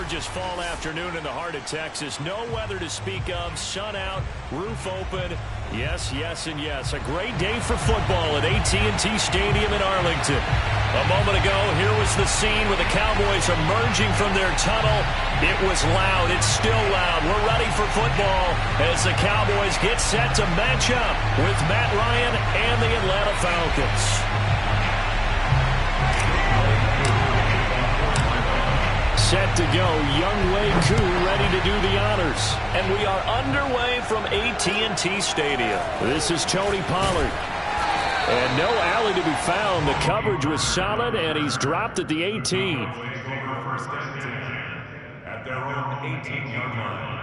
gorgeous fall afternoon in the heart of Texas. No weather to speak of. Sun out, roof open. Yes, yes, and yes. A great day for football at AT&T Stadium in Arlington. A moment ago, here was the scene with the Cowboys emerging from their tunnel. It was loud. It's still loud. We're ready for football as the Cowboys get set to match up with Matt Ryan and the Atlanta Falcons. Set to go, Younghoe Koo ready to do the honors. And we are underway from AT&T Stadium. This is Tony Pollard. And no alley to be found. The coverage was solid, and he's dropped at the 18. At their own 18-yard line.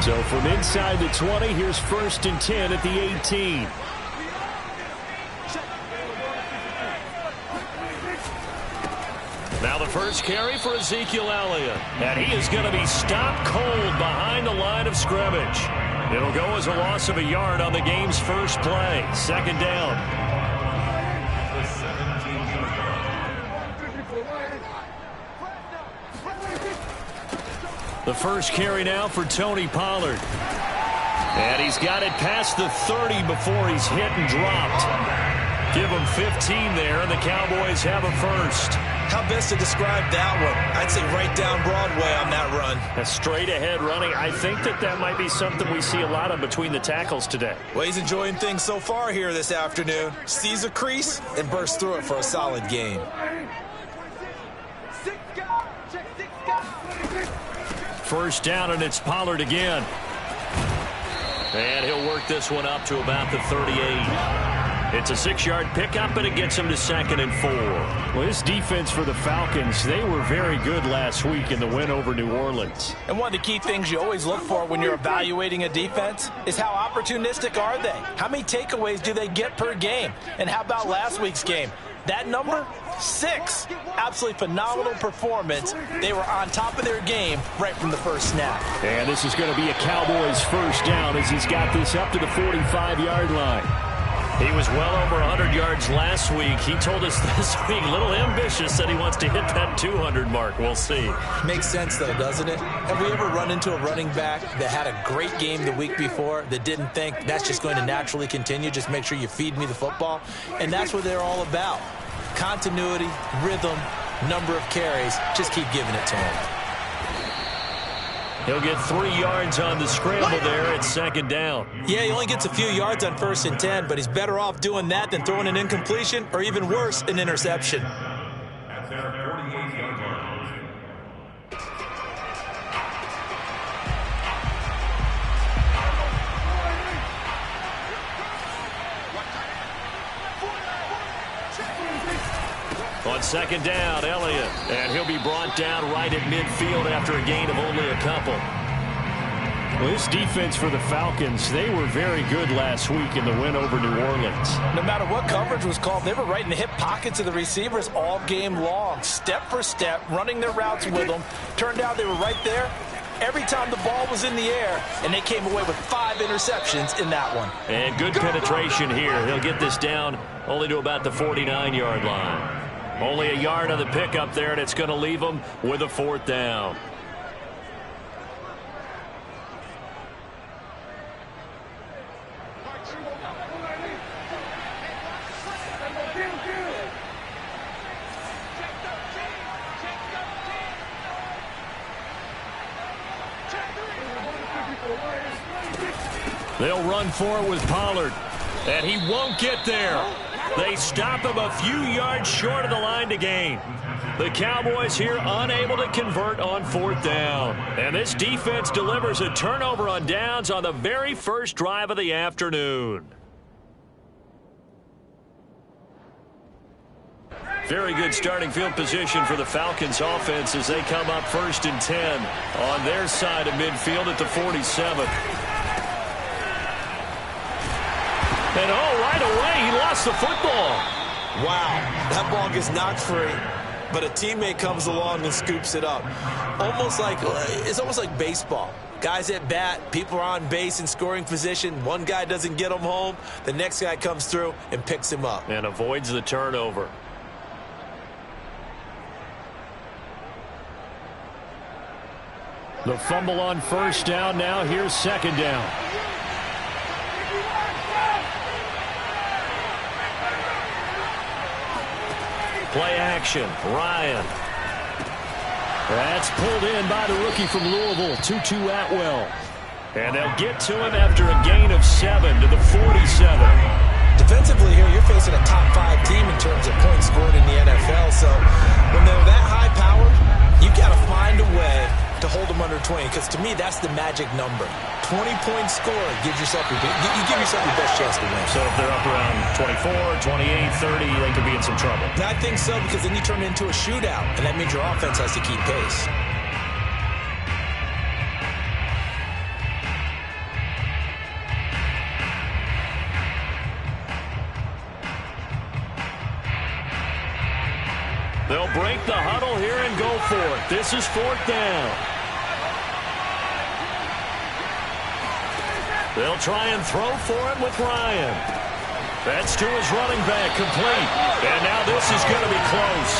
So from inside the 20, here's 1st and 10 at the 18. Now the first carry for Ezekiel Elliott. And he is going to be stopped cold behind the line of scrimmage. It'll go as a loss of a yard on the game's first play. 2nd down. The first carry now for Tony Pollard. And he's got it past the 30 before he's hit and dropped. Give him 15 there, and the Cowboys have a first. How best to describe that one? I'd say right down Broadway on that run. A straight-ahead running. I think that might be something we see a lot of between the tackles today. Well, he's enjoying things so far here this afternoon. Sees a crease and bursts through it for a solid gain. First down, and it's Pollard again. And he'll work this one up to about the 38. It's a 6-yard pickup, and it gets him to 2nd and 4. Well, this defense for the Falcons, they were very good last week in the win over New Orleans. And one of the key things you always look for when you're evaluating a defense is how opportunistic are they? How many takeaways do they get per game? And how about last week's game? That number? 6. Absolutely phenomenal performance. They were on top of their game right from the first snap. And this is going to be a Cowboys first down as he's got this up to the 45-yard line. He was well over 100 yards last week. He told us this week, a little ambitious, that he wants to hit that 200 mark. We'll see. Makes sense, though, doesn't it? Have we ever run into a running back that had a great game the week before that didn't think that's just going to naturally continue? Just make sure you feed me the football. And that's what they're all about. Continuity, rhythm, number of carries. Just keep giving it to him. He'll get 3 yards on the scramble there at 2nd down. Yeah, he only gets a few yards on 1st and 10, but he's better off doing that than throwing an incompletion or even worse, an interception. At their 48-yard line. On 2nd down, Elliott. And he'll be brought down right at midfield after a gain of only a couple. Well, this defense for the Falcons, they were very good last week in the win over New Orleans. No matter what coverage was called, they were right in the hip pockets of the receivers all game long. Step for step, running their routes with them. Turned out they were right there every time the ball was in the air, and they came away with 5 interceptions in that one. And good penetration here. He'll get this down only to about the 49-yard line. Only a yard on the pickup there, and it's going to leave them with a 4th down. They'll run for it with Pollard, and he won't get there. They stop him a few yards short of the line to gain. The Cowboys here unable to convert on 4th down. And this defense delivers a turnover on downs on the very first drive of the afternoon. Very good starting field position for the Falcons offense as they come up 1st and 10 on their side of midfield at the 47. And right away, he lost the football. Wow, that ball gets knocked free. but a teammate comes along and scoops it up. It's almost like baseball. Guys at bat, people are on base in scoring position. One guy doesn't get him home. The next guy comes through and picks him up. And avoids the turnover. The fumble on first down. Now here's second down. Play action. Ryan. That's pulled in by the rookie from Louisville, Tutu Atwell. And they'll get to him after a gain of 7 to the 47. Defensively here, you're facing a top 5 team in terms of points scored in the NFL. So when they're that high-powered, you've got to find a way to hold them under 20, because to me, that's the magic number. 20-point score gives yourself you give yourself your best chance to win. So if they're up around 24, 28, 30, they could be in some trouble. I think so, because then you turn it into a shootout, and that means your offense has to keep pace. They'll break the huddle here and go for it. This is fourth down. They'll try and throw for it with Ryan. That's to his running back, complete. And now this is going to be close.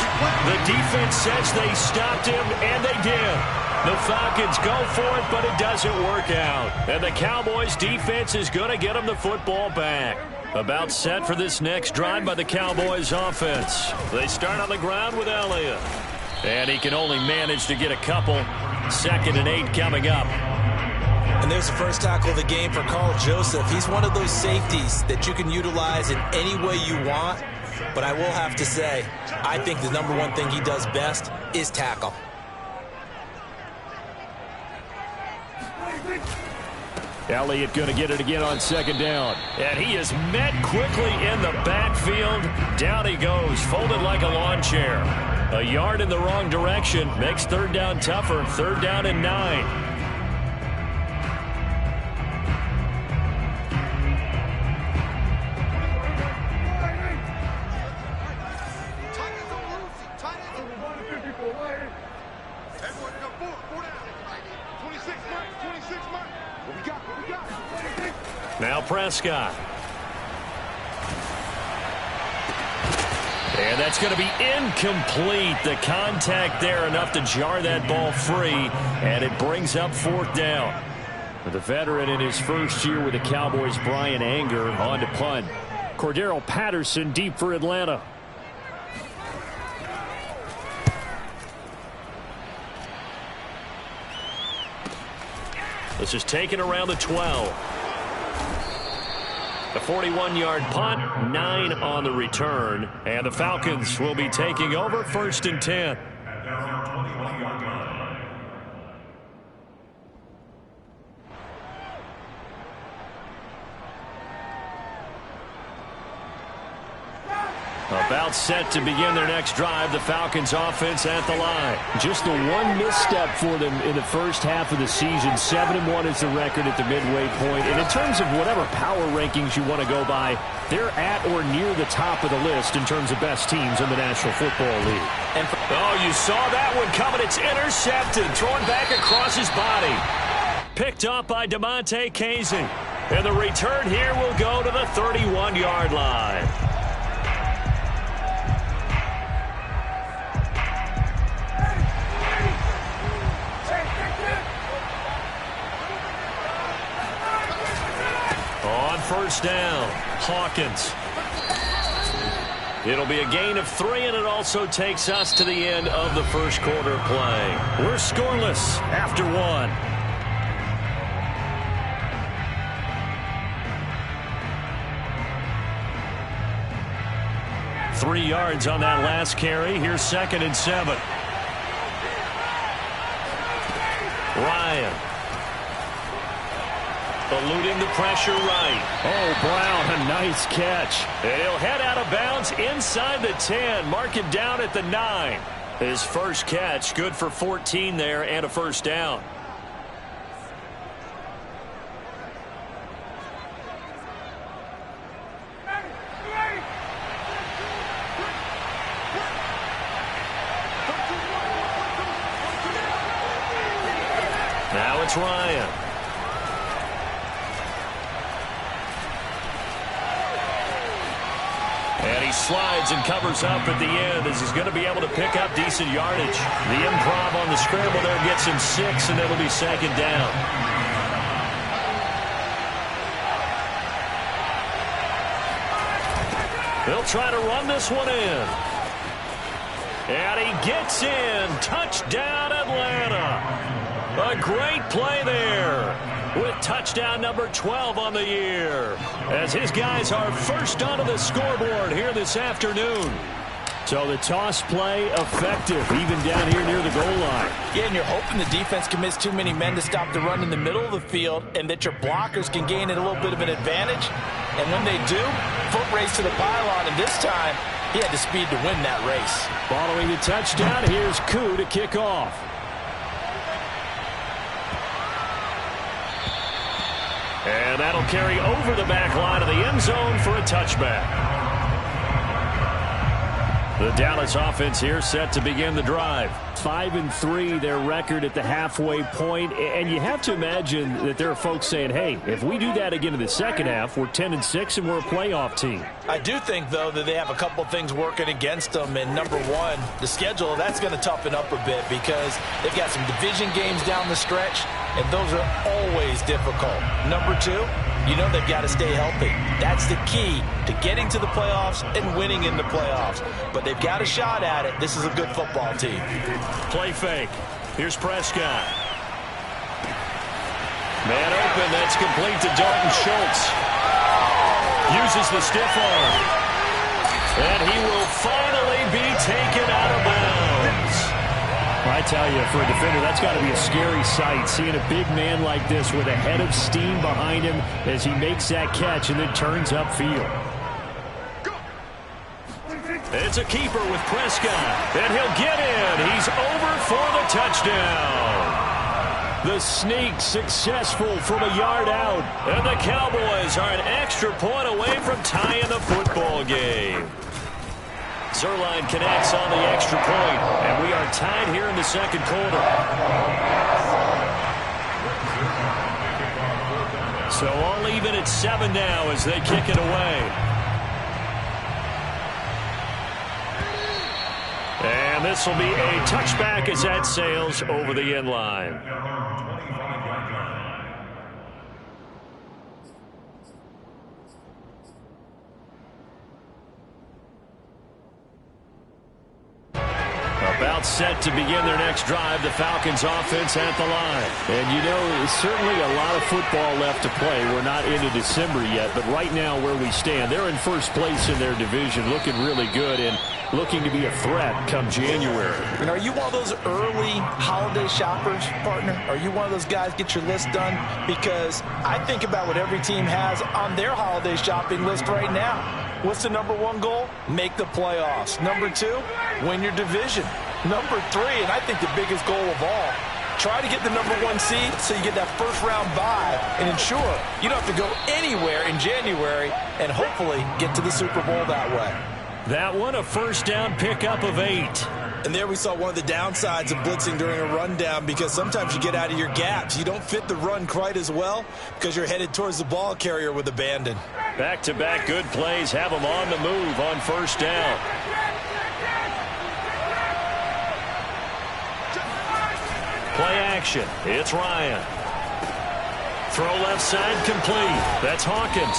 The defense says they stopped him, and they did. The Falcons go for it, but it doesn't work out. And the Cowboys defense is going to get them the football back. About set for this next drive by the Cowboys offense. They start on the ground with Elliott. And he can only manage to get a couple. 2nd and 8 coming up. And there's the first tackle of the game for Carl Joseph. He's one of those safeties that you can utilize in any way you want. But I will have to say, I think the number one thing he does best is tackle. Elliott going to get it again on second down. And he is met quickly in the backfield. Down he goes, folded like a lawn chair. A yard in the wrong direction makes third down tougher. 3rd down and 9. Now Prescott. And that's going to be incomplete. The contact there enough to jar that ball free. And it brings up 4th down. The veteran in his first year with the Cowboys, Brian Anger, on to punt. Cordero Patterson deep for Atlanta. This is taken around the 12. The 41-yard punt, 9 on the return. And the Falcons will be taking over 1st and 10. About set to begin their next drive. The Falcons offense at the line. Just the one misstep for them in the first half of the season. 7-1 is the record at the midway point. And in terms of whatever power rankings you want to go by, they're at or near the top of the list in terms of best teams in the National Football League. And you saw that one coming. It's intercepted. Thrown back across his body. Picked up by DeMonte Casey. And the return here will go to the 31-yard line. First down, Hawkins. It'll be a gain of 3, and it also takes us to the end of the first quarter play. We're scoreless after 1. Three yards on that last carry. Here's 2nd and 7. Ryan. Eluding the pressure right. Oh, Brown, a nice catch. And he'll head out of bounds inside the 10. Mark him down at the 9. His first catch, good for 14 there and a first down. Now it's Ryan. And he slides and covers up at the end as he's going to be able to pick up decent yardage. The improv on the scramble there gets him 6, and it'll be second down. They'll try to run this one in. And he gets in. Touchdown, Atlanta. A great play there with touchdown number 12 on the year, as his guys are first onto the scoreboard here this afternoon. So the toss play effective, even down here near the goal line. Yeah, and you're hoping the defense can miss too many men to stop the run in the middle of the field, and that your blockers can gain a little bit of an advantage. And when they do, foot race to the pylon, and this time he had the speed to win that race. Following the touchdown, here's Koo to kick off. And that'll carry over the back line of the end zone for a touchback. The Dallas offense here set to begin the drive. 5-3, their record at the halfway point. And you have to imagine that there are folks saying, hey, if we do that again in the second half, we're 10-6 and we're a playoff team. I do think, though, that they have a couple things working against them. And number one, the schedule, that's going to toughen up a bit because they've got some division games down the stretch, and those are always difficult. Number two, you know they've got to stay healthy. That's the key to getting to the playoffs and winning in the playoffs. But they've got a shot at it. This is a good football team. Play fake. Here's Prescott. Man open. That's complete to Dalton Schultz. Uses the stiff arm. And he will finally be taken out of bounds. I tell you, for a defender, that's got to be a scary sight, seeing a big man like this with a head of steam behind him as he makes that catch and then turns upfield. It's a keeper with Prescott, and he'll get in. He's over for the touchdown. The sneak successful from a yard out. And the Cowboys are an extra point away from tying the football game. Zerline connects on the extra point, and we are tied here in the second quarter. So all even at 7 now as they kick it away. And this will be a touchback as that sails over the end line. About set to begin their next drive, the Falcons offense at the line. And you know, certainly a lot of football left to play. We're not into December yet, but right now where we stand, they're in first place in their division, looking really good and looking to be a threat come January. And are you one of those early holiday shoppers, partner? Are you one of those guys get your list done? Because I think about what every team has on their holiday shopping list right now. What's the number one goal? Make the playoffs. Number two, win your division. Number three, and I think the biggest goal of all, try to get the number one seed so you get that first round bye and ensure you don't have to go anywhere in January and hopefully get to the Super Bowl that way. That one, a first down pickup of 8. And there we saw one of the downsides of blitzing during a rundown, because sometimes you get out of your gaps. You don't fit the run quite as well because you're headed towards the ball carrier with abandon. Back-to-back good plays have them on the move on first down. Play action. It's Ryan. Throw left side complete. That's Hawkins.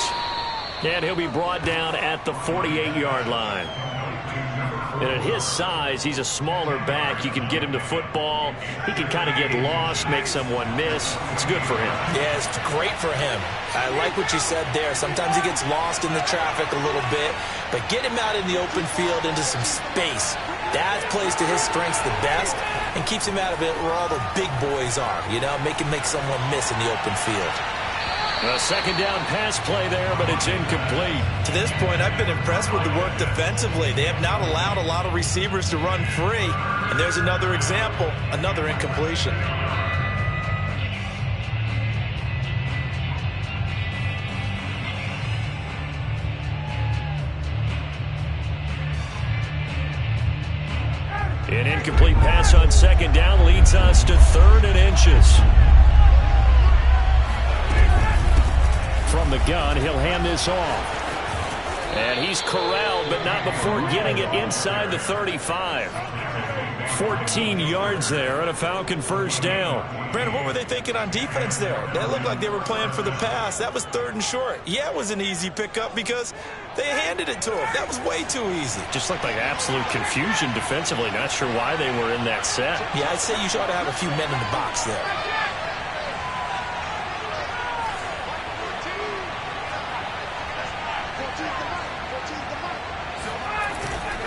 And he'll be brought down at the 48-yard line. And at his size, he's a smaller back. You can get him to football. He can kind of get lost, make someone miss. It's good for him. Yeah, it's great for him. I like what you said there. Sometimes he gets lost in the traffic a little bit, but get him out in the open field into some space. That plays to his strengths the best and keeps him out of it where all the big boys are, you know, make someone miss in the open field. A second down pass play there, but it's incomplete. To this point, I've been impressed with the work defensively. They have not allowed a lot of receivers to run free. And there's another example, another incompletion. An incomplete pass on second down leads us to 3rd and inches. from the gun. He'll hand this off. And he's corralled, but not before getting it inside the 35. 14 yards there and a Falcon first down. Brandon, what were they thinking on defense there? That looked like they were playing for the pass. That was 3rd and short. Yeah, it was an easy pickup because they handed it to him. That was way too easy. Just looked like absolute confusion defensively. Not sure why they were in that set. Yeah, I'd say you ought to have a few men in the box there.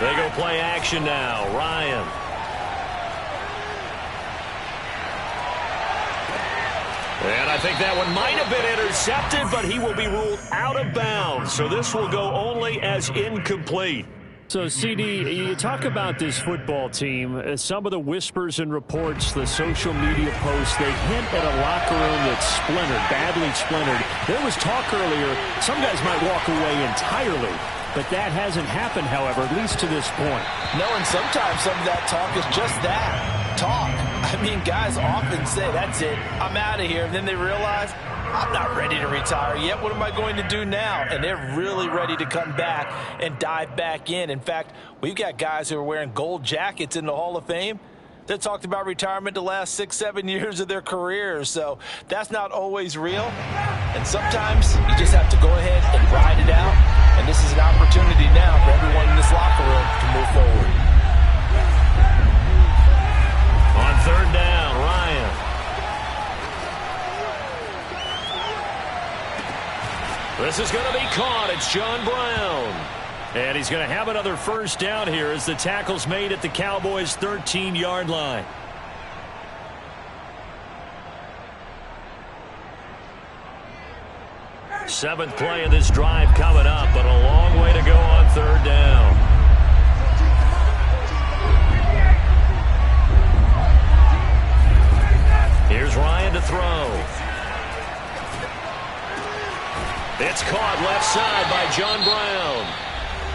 They go play action now. Ryan. And I think that one might have been intercepted, but he will be ruled out of bounds. So this will go only as incomplete. So, CD, you talk about this football team. Some of the whispers and reports, the social media posts, they hint at a locker room that's splintered, badly splintered. There was talk earlier, some guys might walk away entirely. But that hasn't happened, however, at least to this point. No, and sometimes some of that talk is just that, talk. I mean, guys often say, that's it, I'm out of here. And then they realize, I'm not ready to retire yet. What am I going to do now? And they're really ready to come back and dive back in. In fact, we've got guys who are wearing gold jackets in the Hall of Fame that talked about retirement the last 6-7 years of their careers. So that's not always real. And sometimes you just have to go ahead and ride it out. And this is an opportunity now for everyone in this locker room to move forward. On 3rd down, Ryan. This is going to be caught. It's John Brown. And he's going to have another first down here as the tackle's made at the Cowboys' 13-yard line. Seventh play of this drive coming up, but a long way to go on 3rd down. Here's Ryan to throw. It's caught left side by John Brown.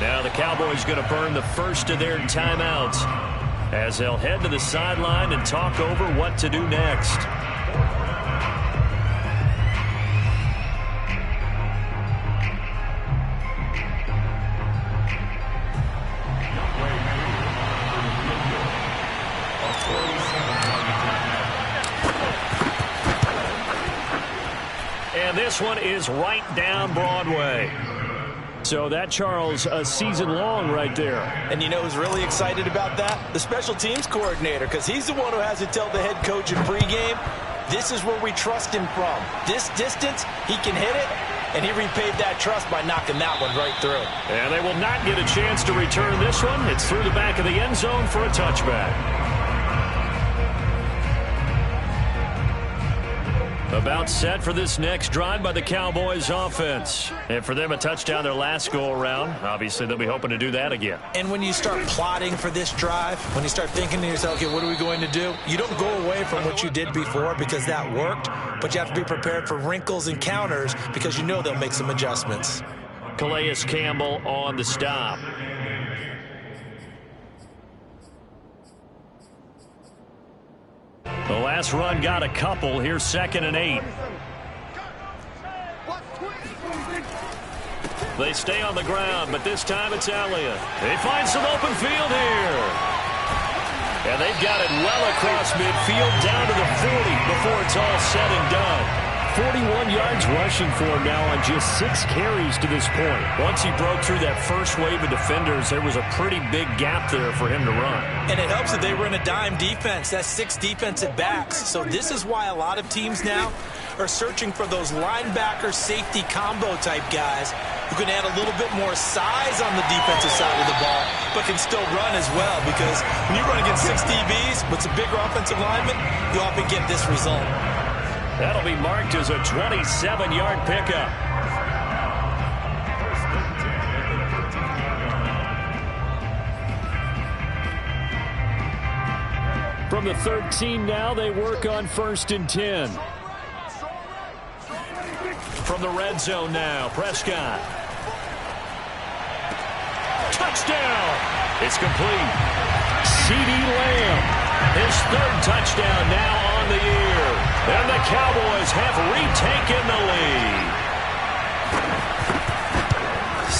Now the Cowboys going to burn the first of their timeouts as they'll head to the sideline and talk over what to do next. And this one is right down Broadway. So that, Charles, a season long right there. And you know who's really excited about that? The special teams coordinator, because he's the one who has to tell the head coach in pregame, this is where we trust him from. This distance, he can hit it, and he repaid that trust by knocking that one right through. And they will not get a chance to return this one. It's through the back of the end zone for a touchback. About set for this next drive by the Cowboys offense. And for them, a touchdown their last go-around. Obviously, they'll be hoping to do that again. And when you start plotting for this drive, when you start thinking to yourself, okay, what are we going to do? You don't go away from what you did before because that worked, but you have to be prepared for wrinkles and counters because you know they'll make some adjustments. Calais Campbell on the stop. The last run got a couple. Here's 2nd and 8. They stay on the ground, but this time it's Elliott. They find some open field here. And they've got it well across midfield down to the 40 before it's all said and done. 41 yards rushing for him now on just 6 carries to this point. Once he broke through that first wave of defenders, there was a pretty big gap there for him to run. And it helps that they were in a dime defense. That's 6 defensive backs. So this is why a lot of teams now are searching for those linebacker safety combo type guys who can add a little bit more size on the defensive side of the ball, but can still run as well. Because when you run against 6 DBs with some bigger offensive linemen, you often get this result. That'll be marked as a 27-yard pickup. From the 13 now, they work on 1st and 10. From the red zone now, Prescott. Touchdown! It's complete. CeeDee Lamb, his 3rd touchdown now on the year. And the Cowboys have retaken the lead.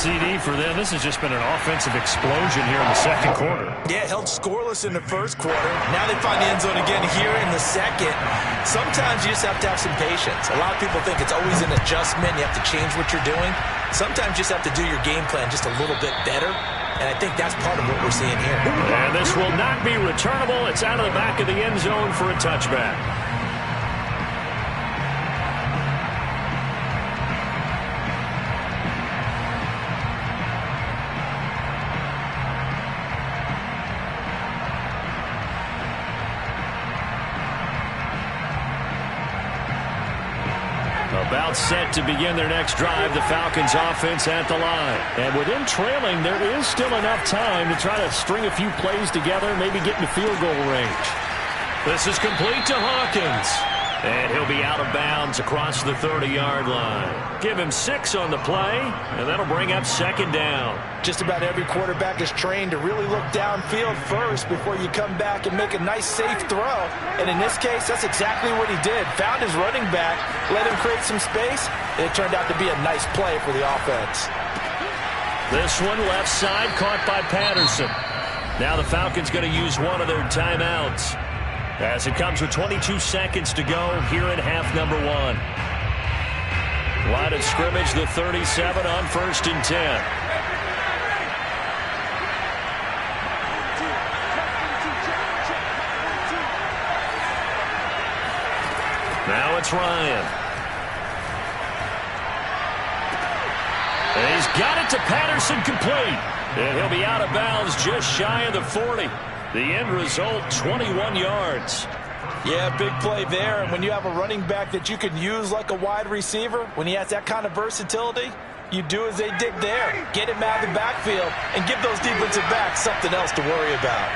CD for them. This has just been an offensive explosion here in the second quarter. Yeah, held scoreless in the first quarter. Now they find the end zone again here in the second. Sometimes you just have to have some patience. A lot of people think it's always an adjustment. You have to change what you're doing. Sometimes you just have to do your game plan just a little bit better. And I think that's part of what we're seeing here. And this will not be returnable. It's out of the back of the end zone for a touchback. About set to begin their next drive, the Falcons offense at the line. And with them trailing, there is still enough time to try to string a few plays together, maybe get into field goal range. This is complete to Hawkins. And he'll be out of bounds across the 30-yard line. Give him 6 on the play, and that'll bring up second down. Just about every quarterback is trained to really look downfield first before you come back and make a nice, safe throw. And in this case, that's exactly what he did. Found his running back, let him create some space, and it turned out to be a nice play for the offense. This one left side caught by Patterson. Now the Falcons going to use one of their timeouts, as it comes with 22 seconds to go here in half number 1. Line of scrimmage, the 37 on 1st and 10. Now it's Ryan. And he's got it to Patterson, complete. And he'll be out of bounds just shy of the 40. The end result, 21 yards. Yeah, big play there. And when you have a running back that you can use like a wide receiver, when he has that kind of versatility, you do as they did there. Get him out of the backfield and give those defensive backs something else to worry about.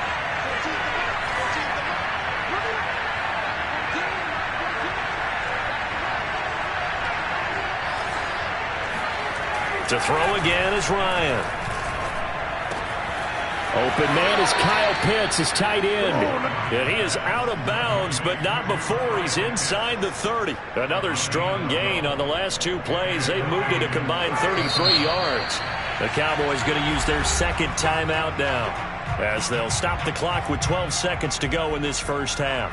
To throw again is Ryan. Open man is Kyle Pitts, his tight end. And he is out of bounds, but not before he's inside the 30. Another strong gain on the last 2 plays. They've moved it a combined 33 yards. The Cowboys going to use their second timeout now, as they'll stop the clock with 12 seconds to go in this first half.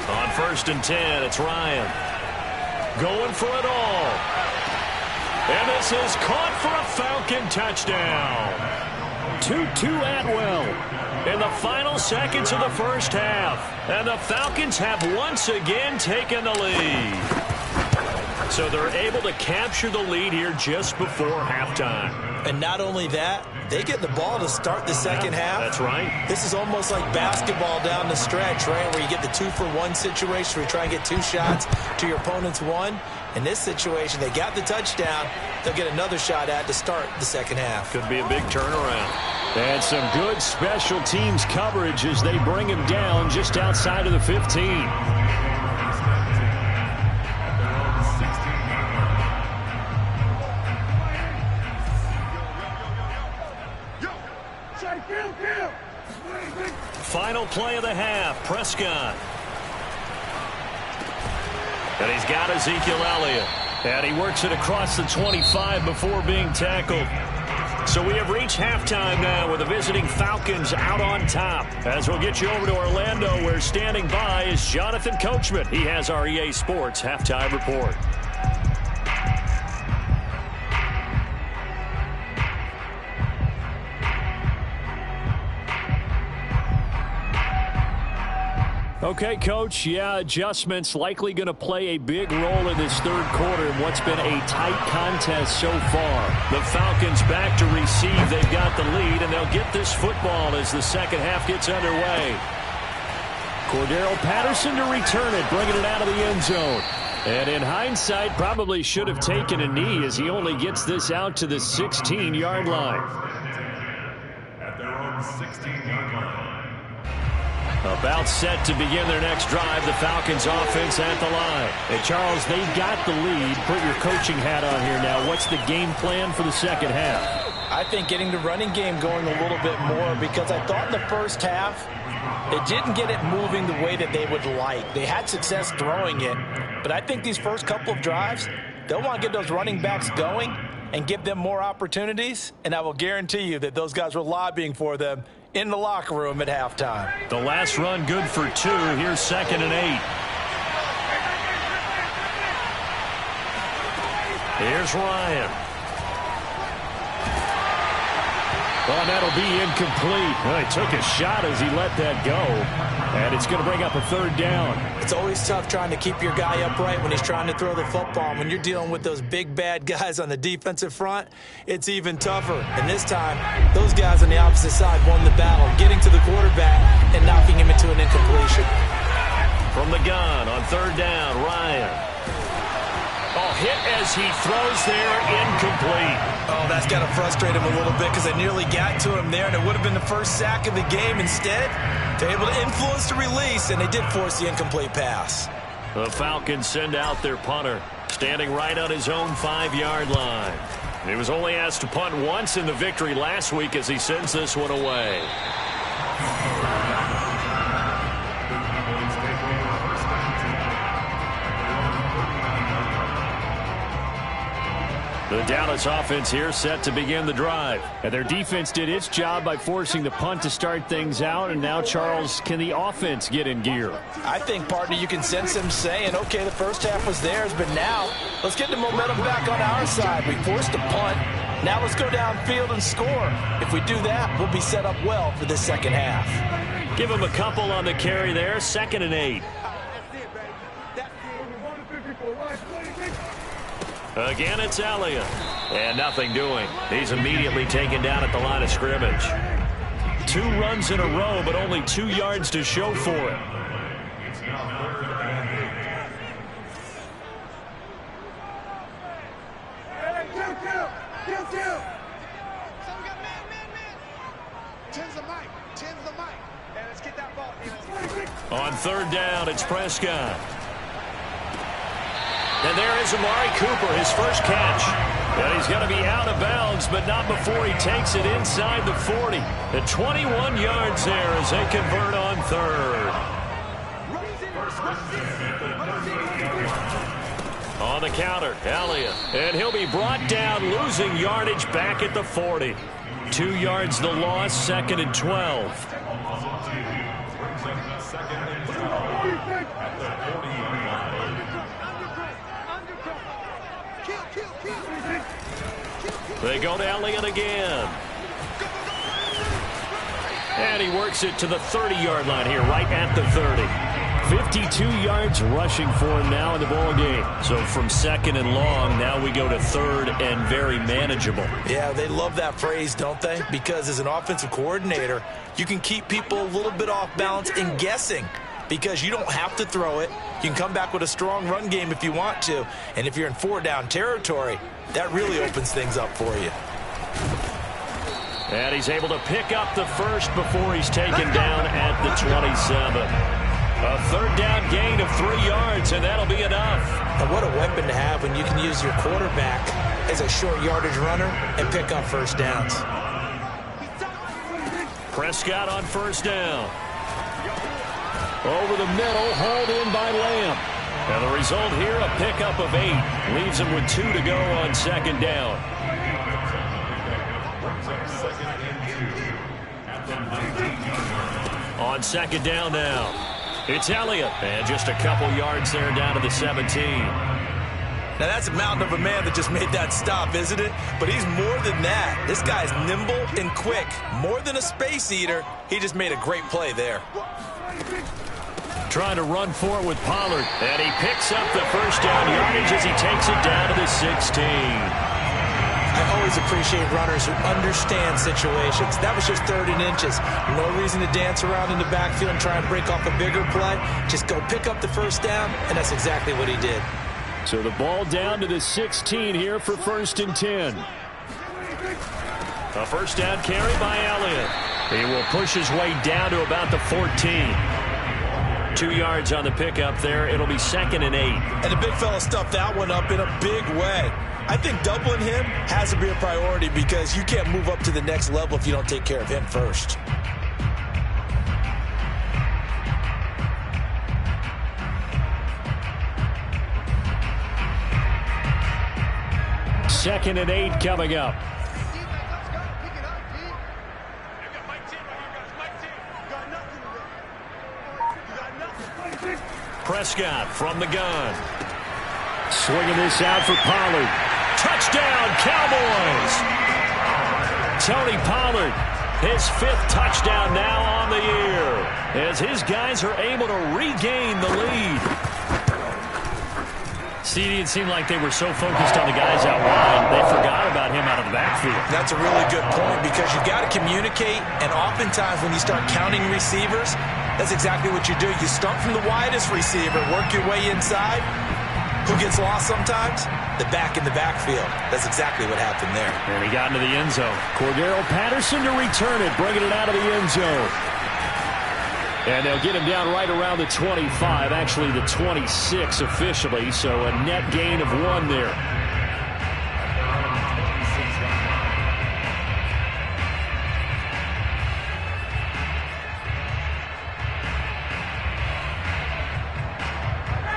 On 1st and 10, it's Ryan. Going for it all. And this is caught for a Falcon touchdown. 2-2 Atwell. In the final seconds of the first half. And the Falcons have once again taken the lead. So they're able to capture the lead here just before halftime. And not only that, they get the ball to start the second half. That's right. This is almost like basketball down the stretch, right, where you get the 2-for-1 situation where you try and get 2 shots to your opponent's 1. In this situation, they got the touchdown. They'll get another shot at to start the second half. Could be a big turnaround. And some good special teams coverage as they bring him down just outside of the 15. Final play of the half, Prescott. And he's got Ezekiel Elliott. And he works it across the 25 before being tackled. So we have reached halftime now with the visiting Falcons out on top. As we'll get you over to Orlando, where standing by is Jonathan Coachman. He has our EA Sports halftime report. Okay, Coach, yeah, adjustments likely going to play a big role in this third quarter in what's been a tight contest so far. The Falcons back to receive. They've got the lead, and they'll get this football as the second half gets underway. Cordero Patterson to return it, bringing it out of the end zone. And in hindsight, probably should have taken a knee as he only gets this out to the 16-yard line. At their own 16-yard line. About set to begin their next drive, the Falcons offense at the line. And Charles, they got the lead. Put your coaching hat on here now. What's the game plan for the second half? I think getting the running game going a little bit more, because I thought in the first half they didn't get it moving the way that they would like. They had success throwing it, but I think these first couple of drives, they'll want to get those running backs going and give them more opportunities, and I will guarantee you that those guys were lobbying for them in the locker room at halftime. The last run good for 2. Here's 2nd and 8. Here's Ryan. Well, that'll be incomplete. Well, he took a shot as he let that go. And it's going to bring up a 3rd down. It's always tough trying to keep your guy upright when he's trying to throw the football. When you're dealing with those big, bad guys on the defensive front, it's even tougher. And this time, those guys on the opposite side won the battle, getting to the quarterback and knocking him into an incompletion. From the gun on 3rd down, Ryan. Oh, hit as he throws there, incomplete. Oh, that's got to frustrate him a little bit, because they nearly got to him there, and it would have been the first sack of the game. Instead, they're able to influence the release, and they did force the incomplete pass. The Falcons send out their punter, standing right on his own 5-yard line. He was only asked to punt once in the victory last week as he sends this one away. The Dallas offense here set to begin the drive. And their defense did its job by forcing the punt to start things out. And now, Charles, can the offense get in gear? I think, partner, you can sense them saying, okay, the first half was theirs, but now let's get the momentum back on our side. We forced a punt. Now let's go downfield and score. If we do that, we'll be set up well for the second half. Give him a couple on the carry there. 2nd and 8. Again, it's Elliott. And nothing doing. He's immediately taken down at the line of scrimmage. 2 runs in a row, but only 2 yards to show for it. On 3rd down, it's Prescott. And there is Amari Cooper, his first catch. And he's going to be out of bounds, but not before he takes it inside the 40. The 21 yards there as they convert on 3rd. On the counter, Elliott. And he'll be brought down, losing yardage back at the 40. 2 yards the loss, 2nd and 12. They go to Elliott again. And he works it to the 30-yard line here, right at the 30. 52 yards rushing for him now in the ball game. So from 2nd and long, now we go to 3rd and very manageable. Yeah, they love that phrase, don't they? Because as an offensive coordinator, you can keep people a little bit off balance and guessing, because you don't have to throw it. You can come back with a strong run game if you want to. And if you're in 4-down territory, that really opens things up for you. And he's able to pick up the first before he's taken down at the 27. A 3rd down gain of 3 yards, and that'll be enough. And what a weapon to have when you can use your quarterback as a short yardage runner and pick up first downs. Prescott on 1st down. Over the middle, hauled in by Lamb. And the result here, a pickup of 8. Leaves him with 2 to go on 2nd down. On 2nd down now. It's Elliott. And just a couple yards there down to the 17. Now, that's a mountain of a man that just made that stop, isn't it? But he's more than that. This guy's nimble and quick. More than a space eater, he just made a great play there. Trying to run for it with Pollard. And he picks up the first down yardage as he takes it down to the 16. I always appreciate runners who understand situations. That was just 3rd and inches. No reason to dance around in the backfield and try and break off a bigger play. Just go pick up the first down, and that's exactly what he did. So the ball down to the 16 here for 1st and 10. A first down carry by Elliott. He will push his way down to about the 14. 2 yards on the pickup there. It'll be 2nd and 8. And the big fella stuffed that one up in a big way. I think doubling him has to be a priority because you can't move up to the next level if you don't take care of him first. Second and 8 coming up. Prescott from the gun. Swinging this out for Pollard. Touchdown, Cowboys! Tony Pollard, his 5th touchdown now on the year, as his guys are able to regain the lead. CD, it seemed like they were so focused on the guys out wide, they forgot about him out of the backfield. That's a really good point because you got to communicate, and oftentimes when you start counting receivers, that's exactly what you do. You start from the widest receiver, work your way inside. Who gets lost sometimes? The back in the backfield. That's exactly what happened there. And he got into the end zone. Cordero Patterson to return it, bringing it out of the end zone. And they'll get him down right around the 25, actually the 26 officially, so a net gain of 1 there.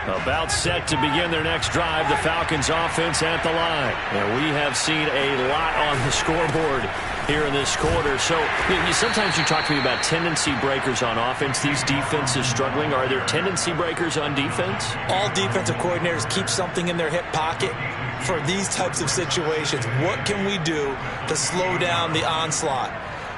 About set to begin their next drive, the Falcons offense at the line. And we have seen a lot on the scoreboard here in this quarter. So sometimes you talk to me about tendency breakers on offense. These defenses struggling. Are there tendency breakers on defense? All defensive coordinators keep something in their hip pocket for these types of situations. What can we do to slow down the onslaught?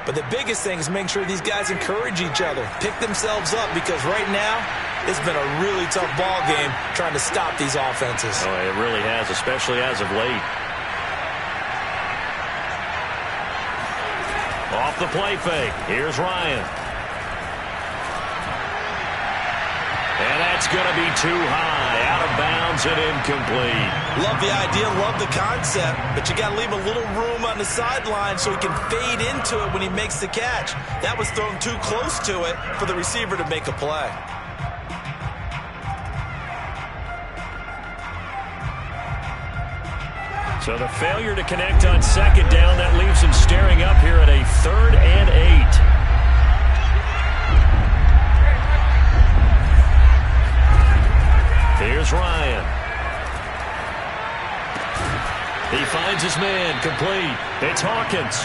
But the biggest thing is make sure these guys encourage each other, pick themselves up, because right now it's been a really tough ball game trying to stop these offenses. Oh, it really has, especially as of late. Off the play fake. Here's Ryan. And that's going to be too high, out of bounds and incomplete. Love the idea, love the concept, but you got to leave a little room on the sideline so he can fade into it when he makes the catch. That was thrown too close to it for the receiver to make a play. So the failure to connect on 2nd down, that leaves him staring up here at a 3rd and 8. Here's Ryan. He finds his man, complete. It's Hawkins.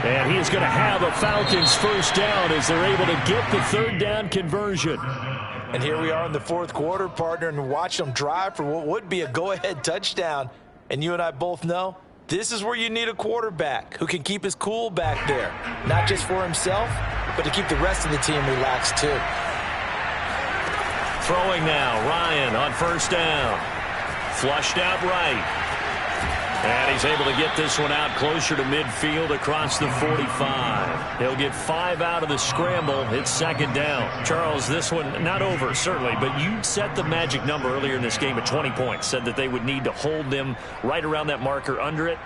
And he is going to have a Falcons first down as they're able to get the 3rd down conversion. And here we are in the 4th quarter, partner, and watch them drive for what would be a go-ahead touchdown. And you and I both know this is where you need a quarterback who can keep his cool back there, not just for himself, but to keep the rest of the team relaxed too. Throwing now, Ryan on 1st down. Flushed out right. And he's able to get this one out closer to midfield across the 45. He'll get 5 out of the scramble. It's 2nd down. Charles, this one not over, certainly, but you set the magic number earlier in this game at 20 points. Said that they would need to hold them right around that marker under it.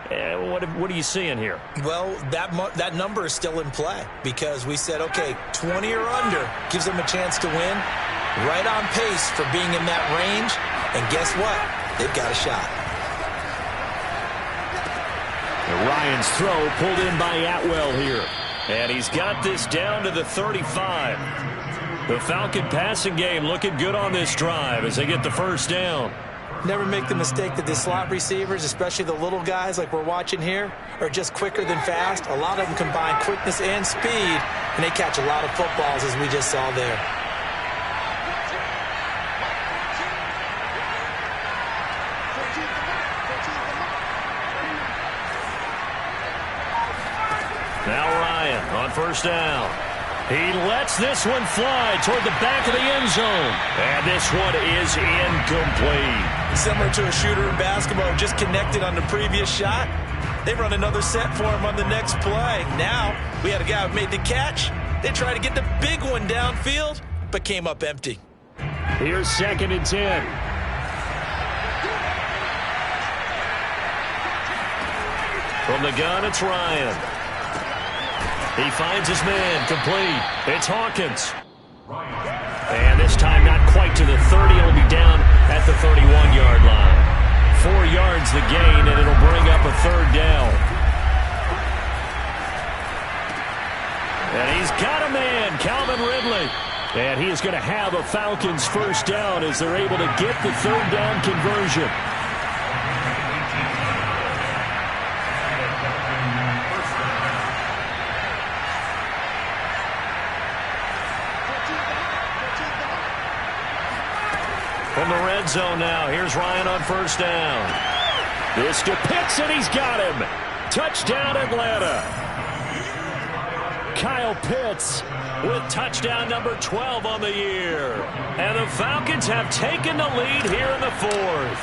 What are you seeing here? Well, that number is still in play because we said, okay, 20 or under gives them a chance to win. Right on pace for being in that range. And guess what? They've got a shot. Ryan's throw pulled in by Atwell here. And he's got this down to the 35. The Falcon passing game looking good on this drive as they get the first down. Never make the mistake that the slot receivers, especially the little guys like we're watching here, are just quicker than fast. A lot of them combine quickness and speed, and they catch a lot of footballs as we just saw there. Now Ryan on 1st down. He lets this one fly toward the back of the end zone. And this one is incomplete. Similar to a shooter in basketball who just connected on the previous shot. They run another set for him on the next play. Now we had a guy who made the catch. They tried to get the big one downfield, but came up empty. Here's 2nd and 10. From the gun, it's Ryan. He finds his man, complete. It's Hawkins. And this time not quite to the 30. It'll be down at the 31-yard line. 4 yards the gain, and it'll bring up a third down. And he's got a man, Calvin Ridley. And he is going to have a Falcons first down as they're able to get the third down conversion. From the red zone now, here's Ryan on first down. This to Pitts, and he's got him. Touchdown, Atlanta. Kyle Pitts with touchdown number 12 on the year. And the Falcons have taken the lead here in the fourth.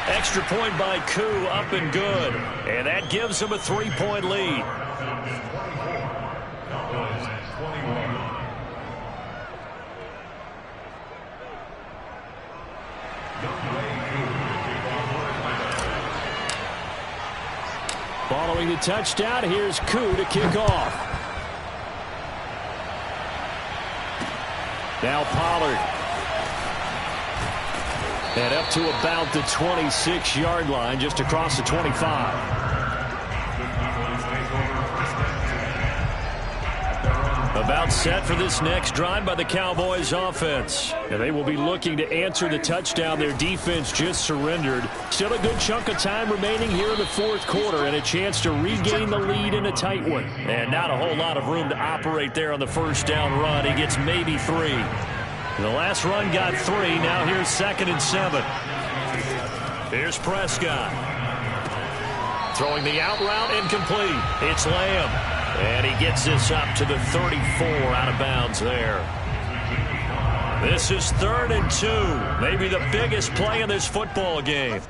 Extra point by Koo, up and good. And that gives them a 3-point lead. Following the touchdown, here's Koo to kick off. Now Pollard. And up to about the 26-yard line, just across the 25. About set for this next drive by the Cowboys offense. And they will be looking to answer the touchdown their defense just surrendered. Still a good chunk of time remaining here in the fourth quarter and a chance to regain the lead in a tight one. And not a whole lot of room to operate there on the first down run. He gets maybe 3. The last run got 3. Now here's 2nd and 7. Here's Prescott. Throwing the out route, incomplete. It's Lamb. And he gets this up to the 34, out of bounds there. This is 3rd and 2. Maybe the biggest play in this football game.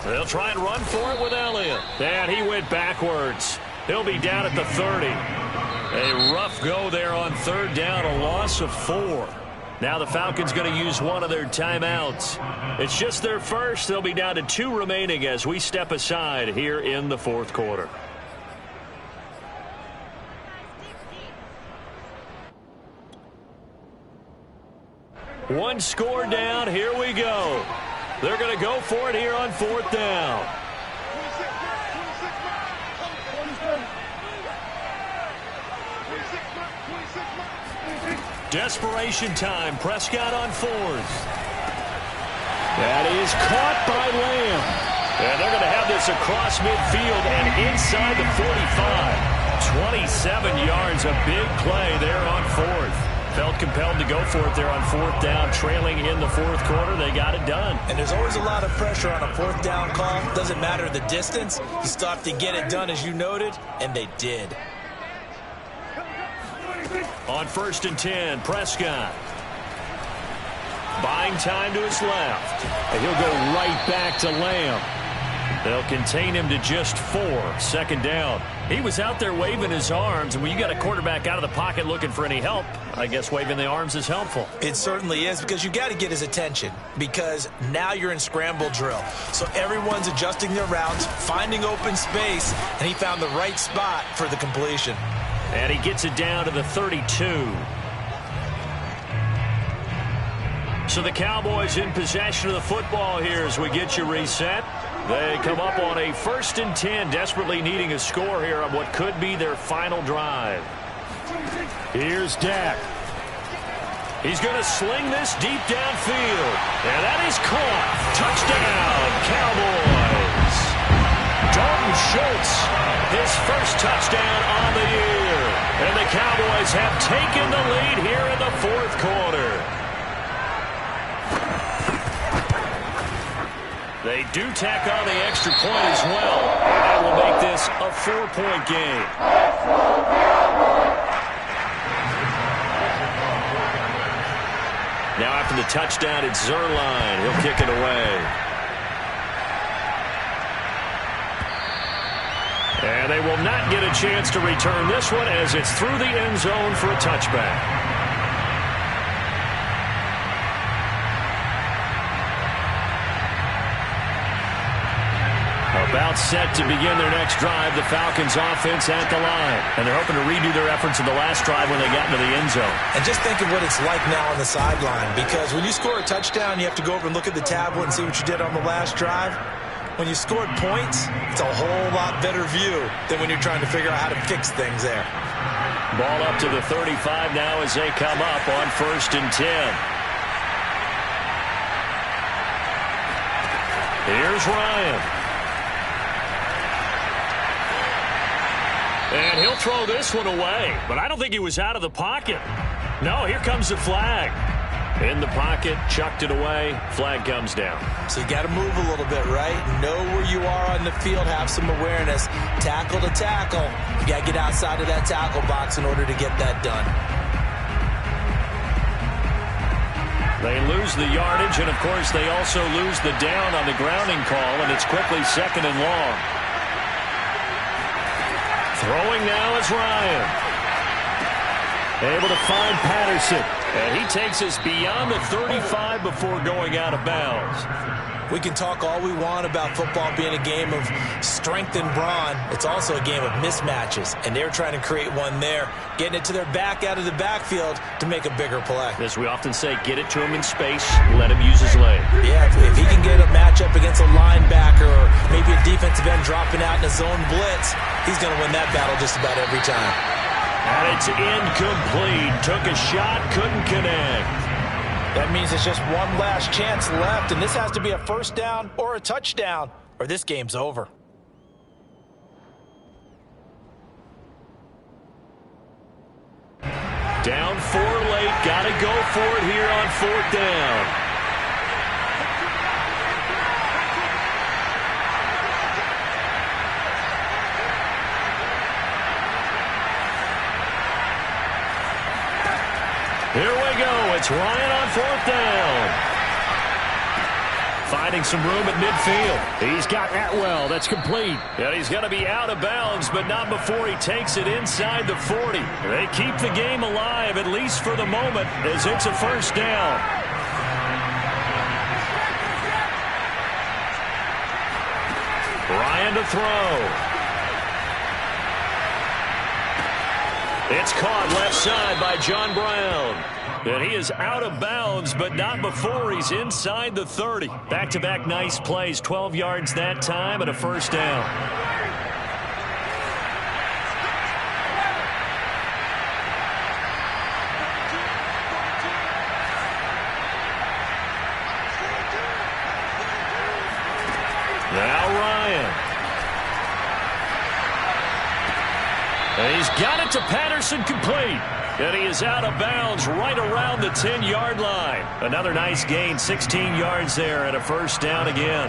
They'll try and run for it with Elliott. And he went backwards. He'll be down at the 30. A rough go there on 3rd down, a loss of 4. Now the Falcons going to use one of their timeouts. It's just their first. They'll be down to 2 remaining as we step aside here in the fourth quarter. One score down. Here we go. They're going to go for it here on 4th down. Desperation time. Prescott on 4th. That is caught by Lamb. And they're going to have this across midfield and inside the 45. 27 yards. A big play there on 4th. Felt compelled to go for it there on 4th down, trailing in the fourth quarter. They got it done. And there's always a lot of pressure on a 4th down call. Doesn't matter the distance. You still have to get it done, as you noted, and they did. On 1st and 10, Prescott. Buying time to his left. And he'll go right back to Lamb. They'll contain him to just 4. 2nd down. He was out there waving his arms, and when you got a quarterback out of the pocket looking for any help, I guess waving the arms is helpful. It certainly is, because you got to get his attention, because now you're in scramble drill. So everyone's adjusting their routes, finding open space, and he found the right spot for the completion. And he gets it down to the 32. So the Cowboys in possession of the football here as we get you reset. They come up on a 1st and 10, desperately needing a score here on what could be their final drive. Here's Dak. He's going to sling this deep downfield. And that is caught. Touchdown, Cowboys. Dalton Schultz, his first touchdown on the year. And the Cowboys have taken the lead here in the fourth quarter. They do tack on the extra point as well. And that will make this a 4-point game. Now after the touchdown, it's Zerline. He'll kick it away. And they will not get a chance to return this one as it's through the end zone for a touchback. About set to begin their next drive, the Falcons offense at the line. And they're hoping to redo their efforts of the last drive when they got into the end zone. And just think of what it's like now on the sideline, because when you score a touchdown, you have to go over and look at the tablet and see what you did on the last drive. When you scored points, it's a whole lot better view than when you're trying to figure out how to fix things there. Ball up to the 35 now as they come up on 1st and 10. Here's Ryan. And he'll throw this one away, but I don't think he was out of the pocket. No, here comes the flag. In the pocket, chucked it away, flag comes down. So you got to move a little bit, right? Know where you are on the field, have some awareness. Tackle to tackle. You got to get outside of that tackle box in order to get that done. They lose the yardage, and of course they also lose the down on the grounding call, and it's quickly 2nd and long. Throwing now is Ryan. Able to find Patterson. And he takes us beyond the 35 before going out of bounds. We can talk all we want about football being a game of strength and brawn. It's also a game of mismatches, and they're trying to create one there, getting it to their back out of the backfield to make a bigger play. As we often say, get it to him in space, let him use his leg. Yeah, if he can get a matchup against a linebacker or maybe a defensive end dropping out in a zone blitz, he's going to win that battle just about every time. And it's incomplete. Took a shot, couldn't connect. That means it's just one last chance left, and this has to be a 1st down or a touchdown, or this game's over. Down 4 late. Got to go for it here on 4th down. Here we go. It's Ryan on 4th down. Finding some room at midfield. He's got Atwell. That's complete. And he's going to be out of bounds, but not before he takes it inside the 40. They keep the game alive, at least for the moment, as it's a 1st down. Ryan to throw. It's caught left side by John Brown. And he is out of bounds, but not before he's inside the 30. Back-to-back nice plays, 12 yards that time and a 1st down. Now Ryan. And he's got it to Patterson, complete. And he is out of bounds right around the 10-yard line. Another nice gain, 16 yards there and a 1st down again.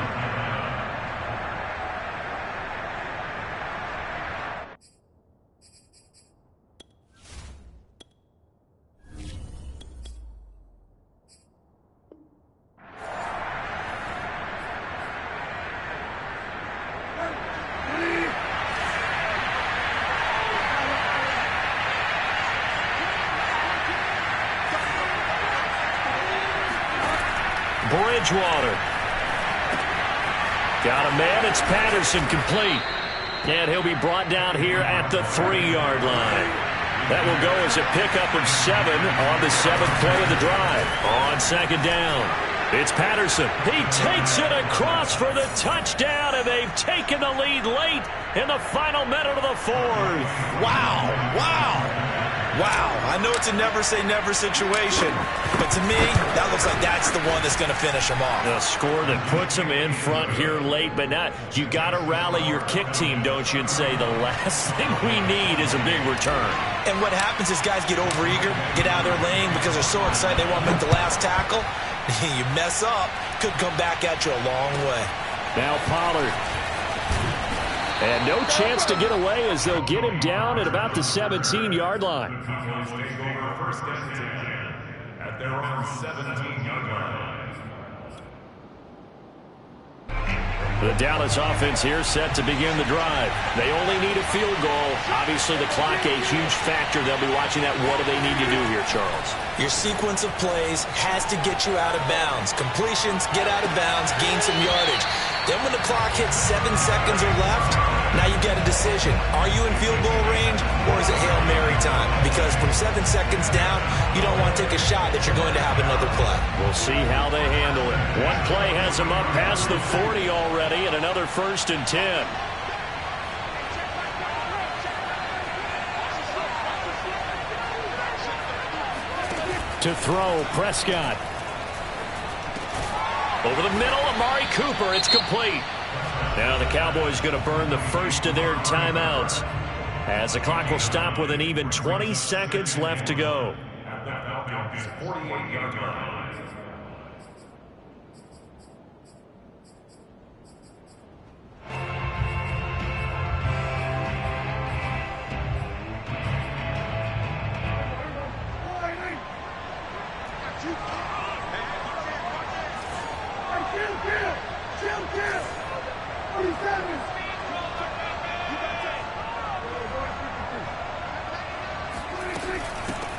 Bridgewater. Got a man. It's Patterson, complete. And he'll be brought down here at the 3-yard line. That will go as a pickup of 7 on the 7th play of the drive. On 2nd down, it's Patterson. He takes it across for the touchdown, and they've taken the lead late in the final minute of the 4th. Wow, wow. Wow, I know it's a never-say-never situation, but to me, that looks like that's the one that's going to finish him off. A score that puts him in front here late, but not. You got to rally your kick team, don't you, and say the last thing we need is a big return. And what happens is guys get overeager, get out of their lane because they're so excited they want to make the last tackle. You mess up, could come back at you a long way. Now Pollard. And no chance to get away as they'll get him down at about the 17-yard line. Cowboys take over 1st and 10 at their own 17-yard line. The Dallas offense here set to begin the drive. They only need a field goal. Obviously, the clock a huge factor. They'll be watching that. What do they need to do here, Charles? Your sequence of plays has to get you out of bounds. Completions, get out of bounds, gain some yardage. Then when the clock hits 7 seconds or left, now you've got a decision. Are you in field goal range or is it Hail Mary time? Because from 7 seconds down, you don't want to take a shot that you're going to have another play. We'll see how they handle it. One play has them up past the 40 already and another 1st and 10. To throw, Prescott. Over the middle, Amari Cooper. It's complete. Now the Cowboys going to burn the first of their timeouts as the clock will stop with an even 20 seconds left to go. At the Falcons' 48-yard line.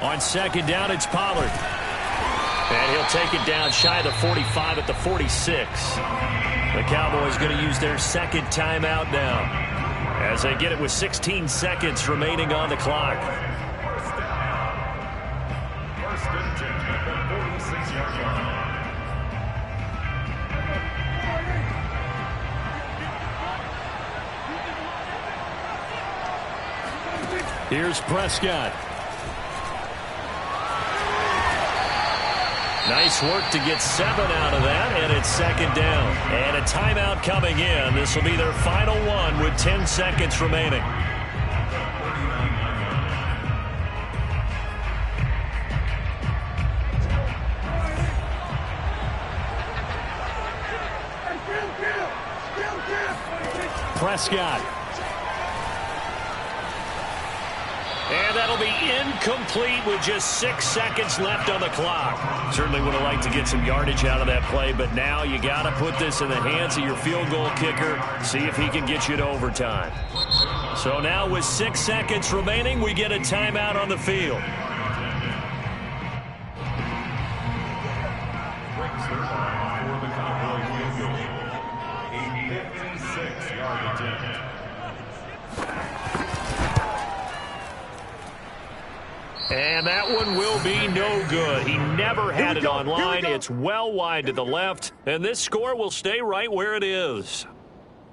On 2nd down, it's Pollard. And he'll take it down shy of the 45 at the 46. The Cowboys going to use their 2nd timeout now as they get it with 16 seconds remaining on the clock. First and 10 at the 46-yard line. Here's Prescott. Nice work to get 7 out of that, and it's 2nd down. And a timeout coming in. This will be their final one with 10 seconds remaining. Prescott. And that'll be incomplete with just 6 seconds left on the clock. Certainly would have liked to get some yardage out of that play, but now you got to put this in the hands of your field goal kicker, see if he can get you to overtime. So now with 6 seconds remaining, we get a timeout on the field. Breaks their line for the Cowboys field goal. A 56-yard attempt. And that one will be no good. He never had it on line. It's well wide to the left, and this score will stay right where it is.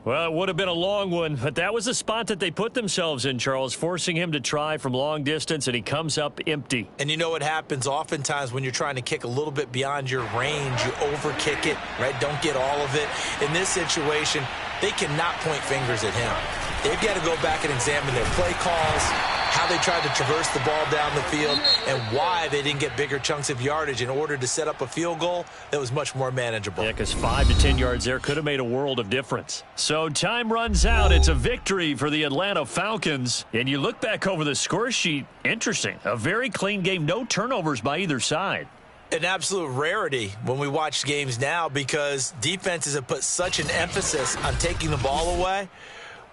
Well, it would have been a long one, but that was the spot that they put themselves in, Charles, forcing him to try from long distance, and he comes up empty. And you know what happens oftentimes when you're trying to kick a little bit beyond your range, you overkick it, right? Don't get all of it. In this situation, they cannot point fingers at him. They've got to go back and examine their play calls, how they tried to traverse the ball down the field, and why they didn't get bigger chunks of yardage in order to set up a field goal that was much more manageable. Yeah, because 5 to 10 yards there could have made a world of difference. So time runs out. It's a victory for the Atlanta Falcons. And you look back over the score sheet, interesting. A very clean game, no turnovers by either side. An absolute rarity when we watch games now because defenses have put such an emphasis on taking the ball away.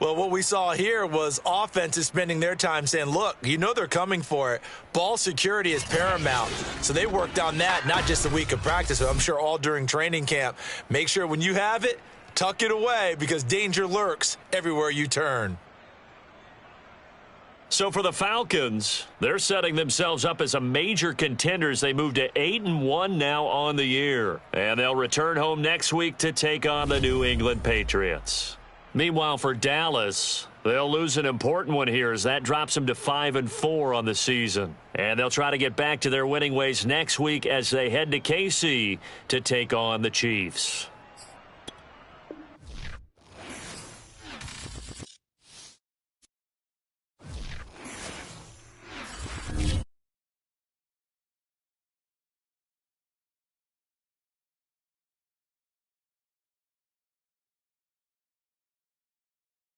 Well, what we saw here was offenses spending their time saying, look, you know they're coming for it. Ball security is paramount. So they worked on that, not just a week of practice, but I'm sure all during training camp. Make sure when you have it, tuck it away because danger lurks everywhere you turn. So for the Falcons, they're setting themselves up as a major contender as they move to 8-1 now on the year. And they'll return home next week to take on the New England Patriots. Meanwhile, for Dallas, they'll lose an important one here as that drops them to 5-4 on the season. And they'll try to get back to their winning ways next week as they head to KC to take on the Chiefs.